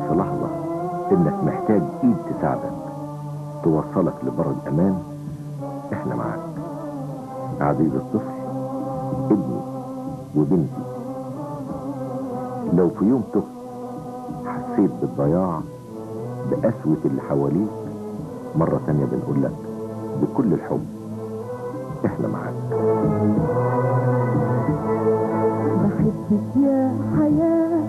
في لحظة انك محتاج ايد تساعدك توصلك لبر الامان، احنا معاك. عزيز الطفل، ابني وبنتي، لو في يوم تهت حسيت بالضياع بقسوة اللي حواليك، مرة تانية بنقول لك بكل الحب احنا معاك. بحبك يا حياة،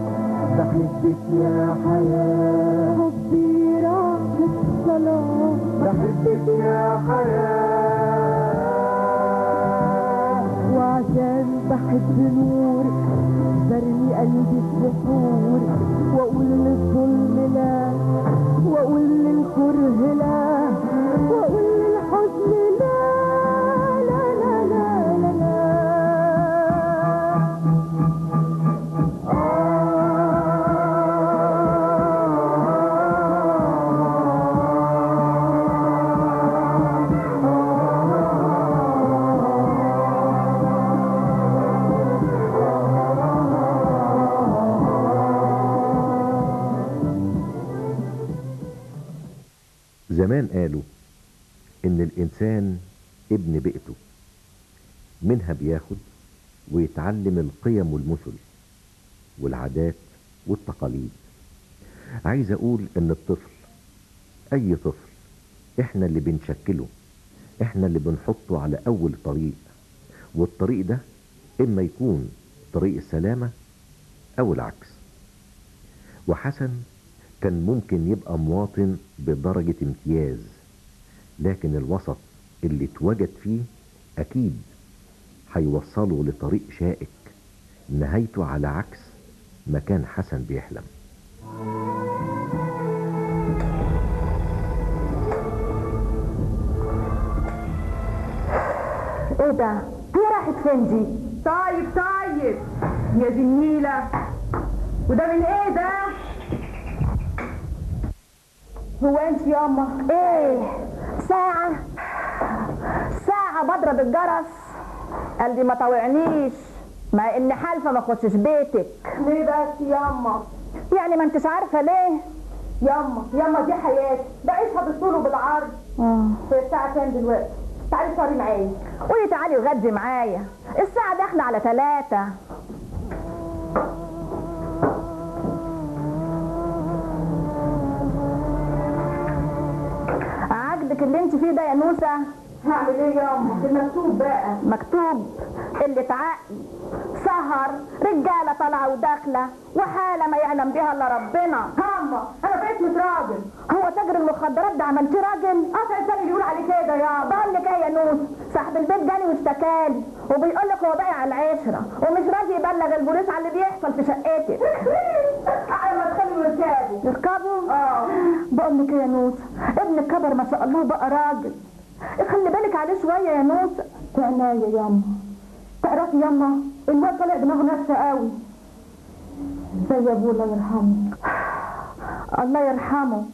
بحبك يا حياة، حبي راح الصلاة، بحبك يا حياة، وعشان بحب نورك برمي قلبي في بحور، واقول للظلم لا، واقول للكره لا، واقول للحزن لا لا لا لا لا لا. زمان قالوا ان الانسان ابن بيئته، منها بياخد ويتعلم القيم والمثل والعادات والتقاليد. عايز اقول ان الطفل، اي طفل، احنا اللي بنشكله، احنا اللي بنحطه على اول طريق، والطريق ده اما يكون طريق السلامة او العكس. وحسن كان ممكن يبقى مواطن بدرجة امتياز، لكن الوسط اللي اتوجد فيه اكيد هيوصله لطريق شائك نهايته على عكس ما كان حسن بيحلم. ايه ده؟ هي راحت فين دي؟ طيب يا دي النيلة، وده من ايه ده؟ هو انت ياما ايه؟ ساعة بضرب الجرس قال دي ما طوعنيش، مع ان حالفة ما اخشش بيتك. ليه بس ياما؟ يعني ما انتش عارفة ليه؟ ياما دي حياتي، بعيشها بالطول وبالعرض. هي الساعة كام دلوقتي؟ تعالي صاري معايا. قولي تعالي وغدي معايا، الساعة داخلة على 3. عاجبك اللي انت فيه ده يا نوسة؟ هعمل ايه ياما؟ المكتوب بقى. مكتوب اللي عقل، سهر، رجالة طالعة وداخلة، وحالة ما يعلم بيها الا ربنا. هاما انا بقيت راجل. هو تاجر المخدرات ده عملتيه راجل؟ قطع الزمن اللي يقول عليه كده يا بقول لك ايه يا نوس، صاحب البيت جاني واشتكالي وبيقول لك هو بايع العشره ومش راضي يبلغ البوليس على اللي بيحصل في شقتك. على ما تخلوا يركبوا؟ بقول لك ايه يا نوس، ابنك كبر ما شاء الله بقى راجل، خلي بالك عليه شويه يا نوس. عناية ياما. تعرفي ياما الواد طلع دماغه ناشفه قوي زي ابوه الله يرحمه. الله يرحمه.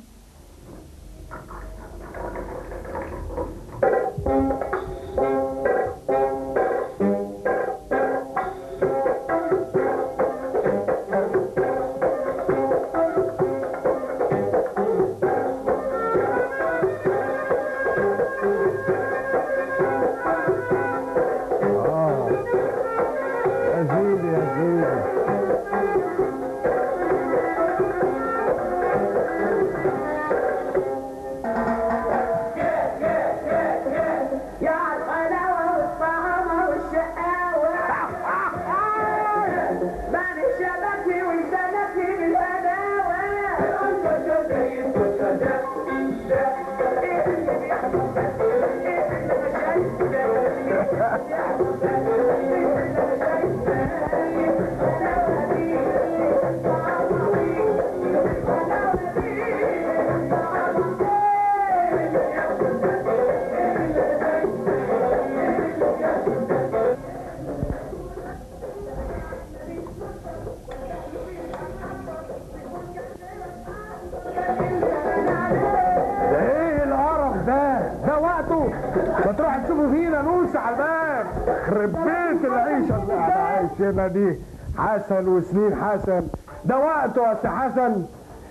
يخرب بيت العيشه اللي احنا عايشينها دي. حسن وسنين حسن، ده وقته يا سي حسن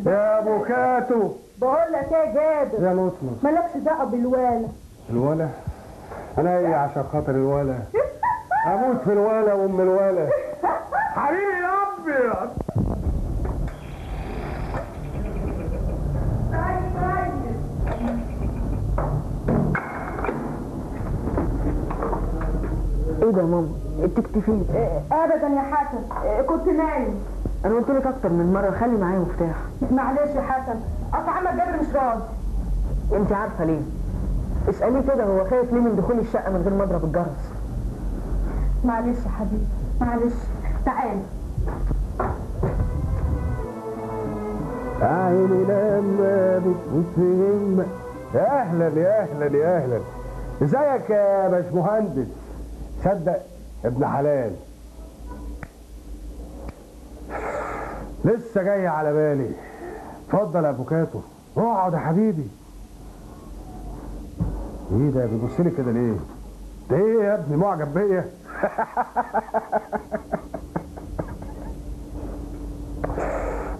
يا ابو كاتو. بقول لك ايه جابر؟ يا نصنص. مالكش دعوه بالولا. الولا؟ انا ايه عشان خاطر الولا؟ اموت في الولا وام الولا. حبيبي يا ابيض. ايه ده يا ماما؟ بتكتفين؟ ابدا يا حسن، كنت نايم. انا قلت لك اكتر من مره خلي معايا مفتاح. معلش يا حسن، اصل عمك جابر مش راضي. انت عارفه ليه؟ اساليه كده هو خايف ليه من دخول الشقه من غير ما اضرب الجرس. معلش يا حبيبي، معلش. تعال. عيني لما بتبص. اهلا يا اهلا يا اهلا. ازيك يا باشمهندس؟ صدق ابن حلال، لسه جاي على بالي. اتفضل يا افوكاتو، اقعد يا حبيبي. ايه ده بيبص لي كده ليه؟ ده ايه يا ابني معجب بيا؟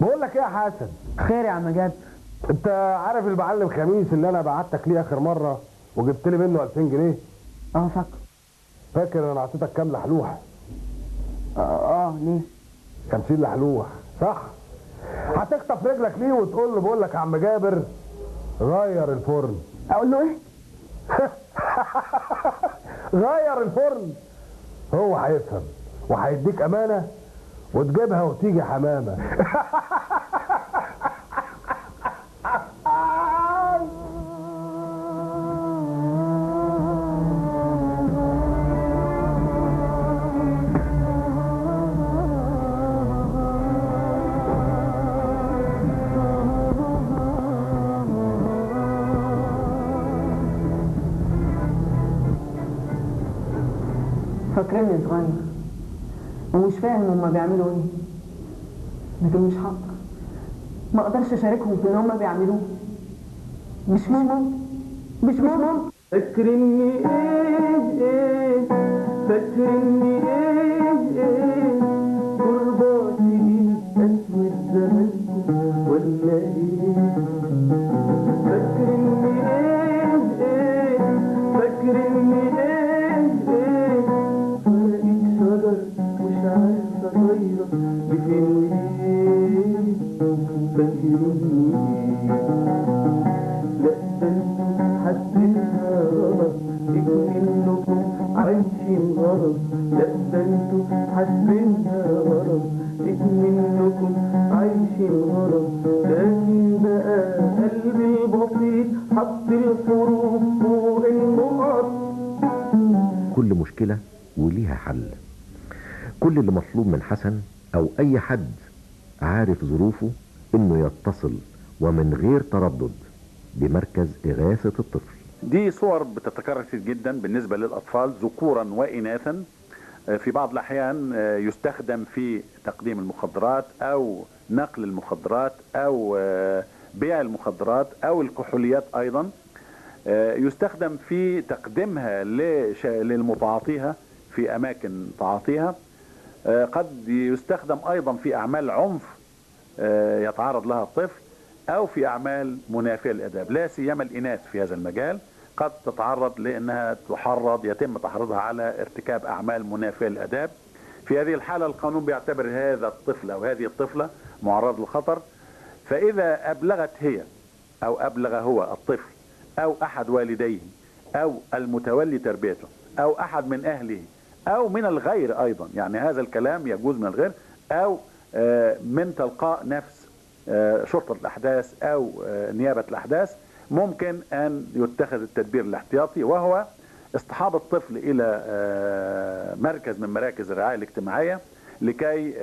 بقول لك ايه يا حسن؟ خير يا عم جابر. انت عارف المعلم خميس اللي انا بعتك ليه اخر مره وجبت لي منه 2000 جنيه؟ فاكر. فاكر انا اعطيتك كام لحلوح؟ ليه؟ 50 لحلوح صح؟ هتخطف رجلك ليه وتقول له بقول لك يا عم جابر غير الفرن. اقول له ايه؟ غير الفرن. هو هيفهم وهيديك امانه وتجيبها وتيجي حمامه. فاكرني صغير ومش فاهم هما بيعملوا ايه، لكن مش هقدر، ما اقدرش اشاركهم في اللي هما بيعملوه. مش ممكن. فاكرني ايه فاكرني ايه قرباتي اسود زمن ولا ايه؟ فاكرني فاكرني فرقت شجر مش عارفه طايره لفين ايه؟ فاكرني لا ده انتوا حاسبينها غلط، منكم عايشين غلط. لا ده انتوا حاسبينها غلط، منكم عايشين غلط. لكن بقى قلبي البسيط حط الحروف فوق النقط. كل مشكلة وليها حل. كل اللي مطلوب من حسن او اي حد عارف ظروفه انه يتصل ومن غير تردد بمركز إغاثة الطفل. دي صور بتتكرر كتير جدا بالنسبة للأطفال ذكورا وإناثا. في بعض الأحيان يستخدم في تقديم المخدرات أو نقل المخدرات أو بيع المخدرات أو الكحوليات أيضا. يستخدم في تقديمها للمتعاطيها في أماكن تعاطيها. قد يستخدم أيضا في أعمال عنف يتعرض لها الطفل أو في أعمال منافية للآداب، لا سيما الإناث في هذا المجال قد تتعرض لأنها يتم تحريضها على ارتكاب أعمال منافية للآداب. في هذه الحالة القانون بيعتبر هذا الطفل أو هذه الطفلة معرض للخطر، فإذا أبلغت هي أو أبلغ هو الطفل أو أحد والديه أو المتولي تربيته أو أحد من أهله أو من الغير أيضا، يعني هذا الكلام يجوز من الغير أو من تلقاء نفس شرطة الأحداث أو نيابة الأحداث، ممكن أن يتخذ التدبير الاحتياطي وهو اصطحاب الطفل إلى مركز من مراكز الرعاية الاجتماعية لكي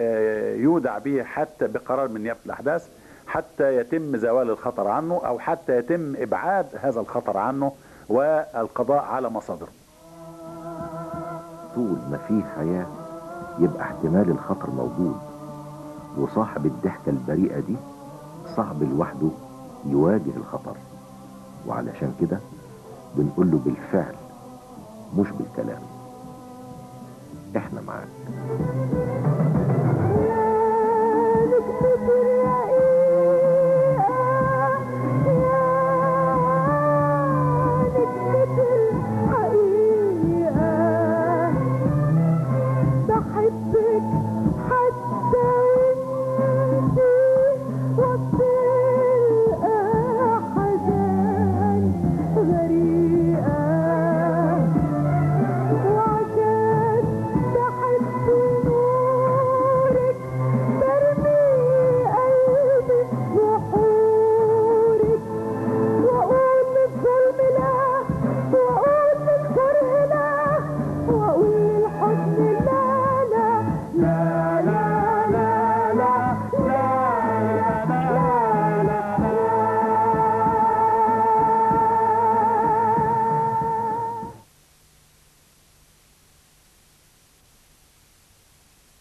يودع به حتى بقرار من نيابة الأحداث حتى يتم زوال الخطر عنه أو حتى يتم إبعاد هذا الخطر عنه والقضاء على مصادره. طول ما فيه حياة يبقى احتمال الخطر موجود، وصاحب الضحكة البريئة دي صعب لوحده يواجه الخطر، وعلشان كده بنقول له بالفعل مش بالكلام. احنا معاك.